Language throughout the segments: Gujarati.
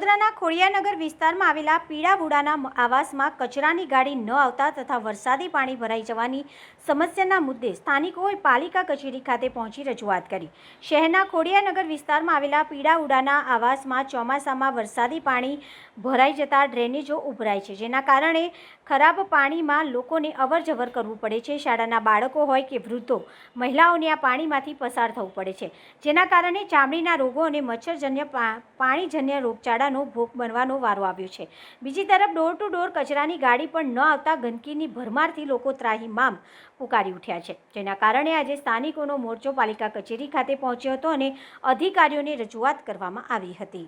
વડોદરાના ખોડિયાનગર વિસ્તારમાં આવેલા પીડાવુડાના આવાસમાં કચરાની ગાડી ન આવતા તથા વરસાદી પાણી ભરાઈ જવાની સમસ્યાના મુદ્દે સ્થાનિકોએ પાલિકા કચેરી ખાતે પહોંચી રજૂઆત કરી। શહેરના ખોડિયાનગર વિસ્તારમાં આવેલા પીડાવુડાના આવાસમાં ચોમાસામાં વરસાદી પાણી ભરાઈ જતા ડ્રેનેજો ઉભરાય છે, જેના કારણે ખરાબ પાણીમાં લોકોને અવરજવર કરવું પડે છે। શાળાના બાળકો હોય કે વૃદ્ધો, મહિલાઓને આ પાણીમાંથી પસાર થવું પડે છે, જેના કારણે ચામડીના રોગો અને મચ્છરજન્ય પાણીજન્ય રોગચાળાનો ભોગ બનવાનો વારો આવ્યો છે। બીજી તરફ ડોર ટુ ડોર કચરાની ગાડી પણ ન આવતા ગંદકીની ભરમારથી લોકો ત્રાહિમામ પુકારી ઉઠ્યા છે, જેના કારણે આજે સ્થાનિકોનો મોરચો પાલિકા કચેરી ખાતે પહોંચ્યો હતો અને અધિકારીઓને રજૂઆત કરવામાં આવી હતી।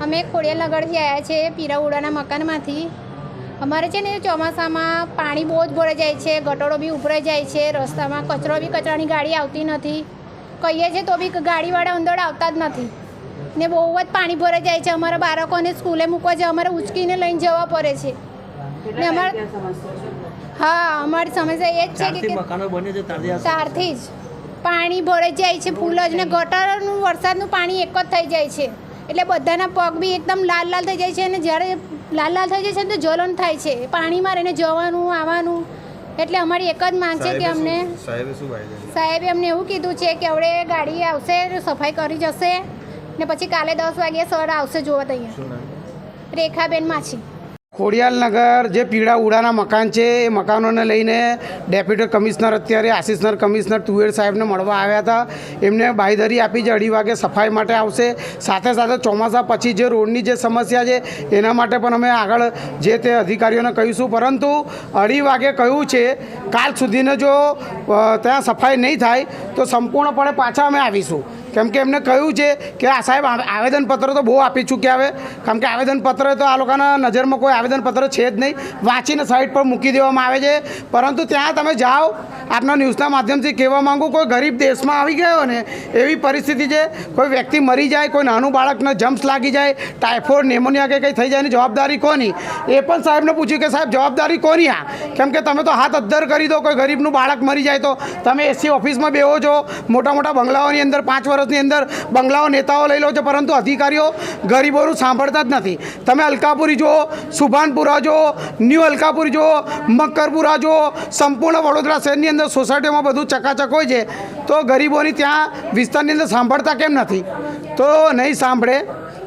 અમે ખોડિયાનગરથી આવ્યા છીએ, પીડાવુડાના મકાનમાંથી। અમારે છે ને ચોમાસામાં પાણી બહુ જ ભરાઈ જાય છે, ગટરો બી ઉભરાઈ જાય છે, રસ્તામાં કચરાની ગાડી આવતી નથી, કહીએ છીએ તો બી ગાડીવાળા અંદર આવતા જ નથી ને બહુ જ પાણી ભરાઈ જાય છે। અમારા બાળકોને સ્કૂલે મૂકવા જવા અમારે ઉચકીને લઈને જવા પડે છે ને અમારે અમારી સમસ્યા એ જ છે કે ત્યારથી જ પાણી ભરાઈ જાય છે ફૂલ જ, ને ગટરનું વરસાદનું પાણી એક જ થઈ જાય છે, એટલે બધાના પગ બી એકદમ લાલ લાલ થઈ જાય છે અને જ્યારે લાલ લાલ થઈ જાય છે ને તો જ્વલન થાય છે, પાણીમાં રહીને જવાનું આવવાનું। એટલે અમારી એક જ માંગ છે કે અમને સાહેબે અમને એવું કીધું છે કે હવે ગાડી આવશે, સફાઈ કરી જશે ને પછી કાલે 10 વાગ્યે સર આવશે જોવા। ત્યાં રેખાબેન માછી ખોડિયાલનગર જે પીડાવુડાના મકાન છે એ મકાનોને લઈને ડેપ્યુટી કમિશનર અત્યારે આસિસ્ટન્ટ કમિશનર તુવેર સાહેબને મળવા આવ્યા હતા। એમને બાંયધરી આપી છે 2:30 વાગે સફાઈ માટે આવશે, સાથે સાથે ચોમાસા પછી જે રોડની જે સમસ્યા છે એના માટે પણ અમે આગળ જે તે અધિકારીઓને કહીશું, પરંતુ 2:30 વાગે કહ્યું છે કાલ સુધીને જો ત્યાં સફાઈ નહીં થાય તો સંપૂર્ણપણે પાછા અમે આવીશું। કેમ કે એમને કહ્યું છે કે આ સાહેબ આવેદનપત્ર તો બહુ આપી ચૂક્યા હવે, કારણ કે આવેદનપત્ર તો આ લોકોના નજરમાં કોઈ આવેદનપત્ર છે જ નહીં, વાંચીને સાઈડ પર મૂકી દેવામાં આવે છે। પરંતુ ત્યાં તમે જાઓ, આપના ન્યૂઝના માધ્યમથી કહેવા માગું, કોઈ ગરીબ દેશમાં આવી ગયો ને એવી પરિસ્થિતિ છે, કોઈ વ્યક્તિ મરી જાય, કોઈ નાનું બાળકને જમ્સ લાગી જાય, ટાઇફોઇડ નેમોનિયા કે કંઈ થઈ જાય, એની જવાબદારી કોની? એ પણ સાહેબને પૂછ્યું કે સાહેબ જવાબદારી કોની આ? કેમ કે તમે તો હાથ અદ્ધર કરી દો, કોઈ ગરીબનું બાળક મરી જાય તો તમે એસી ઓફિસમાં બેહો છો, મોટા મોટા બંગલાઓની અંદર 5 વર્ષની અંદર બંગલાઓ નેતાઓ લઈ લો છો, પરંતુ અધિકારીઓ ગરીબોનું સાંભળતા જ નથી। તમે અલકાપુરી જુઓ, સુભાનપુરા જુઓ, ન્યૂ અલકાપુરી જુઓ, મક્કરપુરા જુઓ, સંપૂર્ણ વડોદરા શહેરની અંદર સોસાયટીઓમાં બધું ચકાચક હોય છે, તો ગરીબોની ત્યાં વિસ્તારની અંદર સાંભળતા કેમ નથી? તો નહીં સાંભળે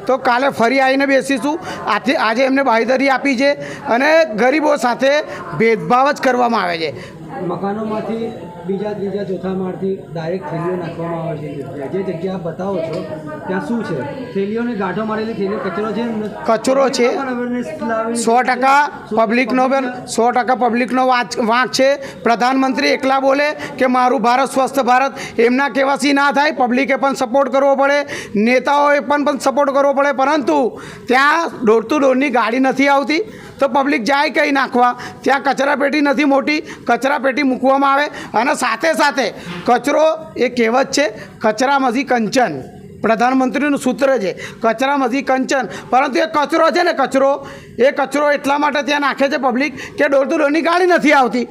તો કાલે ફરી આવીને બેસીશું। આજે એમને બાંયધરી આપી છે અને ગરીબો સાથે ભેદભાવ જ કરવામાં આવે છે। મકાનોમાંથી બીજા ત્રીજા ચોથા માળથી ડાયરેક્ટ થેલીઓ નાખવામાં આવે છે। જે જગ્યા બતાવો છો ત્યાં શું છે? થેલીઓને ગાંઠો મારેલી થેલીઓ કચરો છે, 100% પબ્લિકનો 100% પબ્લિકનો વાંક છે। પ્રધાનમંત્રી એકલા બોલે કે મારું ભારત સ્વસ્થ ભારત, એમના કહેવાથી ના થાય, પબ્લિકે પણ સપોર્ટ કરવો પડે, નેતાઓએ પણ સપોર્ટ કરવો પડે, પરંતુ ત્યાં ડોર ટુ ડોરની ગાડી નથી આવતી તો પબ્લિક જાય કંઈ નાખવા? ત્યાં કચરાપેટી નથી મોટી, કચરાપેટી મૂકવામાં આવે અને સાથે સાથે કચરો એ કહેવત છે, કચરામાંથી કંચન, પ્રધાનમંત્રીનું સૂત્ર છે, કચરામાંથી કંચન, પરંતુ એ કચરો છે ને કચરો એટલા માટે ત્યાં નાખે છે પબ્લિક કે ડોર ટુ ડોરની ગાડી નથી આવતી।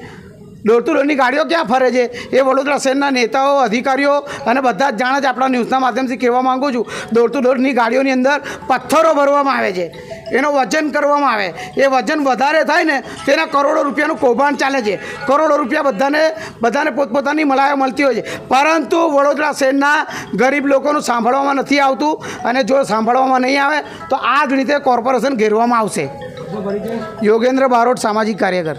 ડોર ટુ ડોરની ગાડીઓ ક્યાં ફરે છે એ વડોદરા શહેરના નેતાઓ, અધિકારીઓ અને બધા જ જાણે છે। આપણા ન્યૂઝના માધ્યમથી કહેવા માગું છું, ડોર ટુ ડોરની ગાડીઓની અંદર પથ્થરો ભરવામાં આવે છે, એનો વજન કરવામાં આવે, એ વજન વધારે થાય ને તેના કરોડો રૂપિયાનું કૌભાંડ ચાલે છે, કરોડો રૂપિયા બધાને પોતપોતાની મલાયો મળતી હોય છે, પરંતુ વડોદરા શહેરના ગરીબ લોકોનું સાંભળવામાં નથી આવતું, અને જો સાંભળવામાં નહીં આવે તો આ જ રીતે કોર્પોરેશન ઘેરવામાં આવશે। યોગેન્દ્ર બારોટ, સામાજિક કાર્યકર।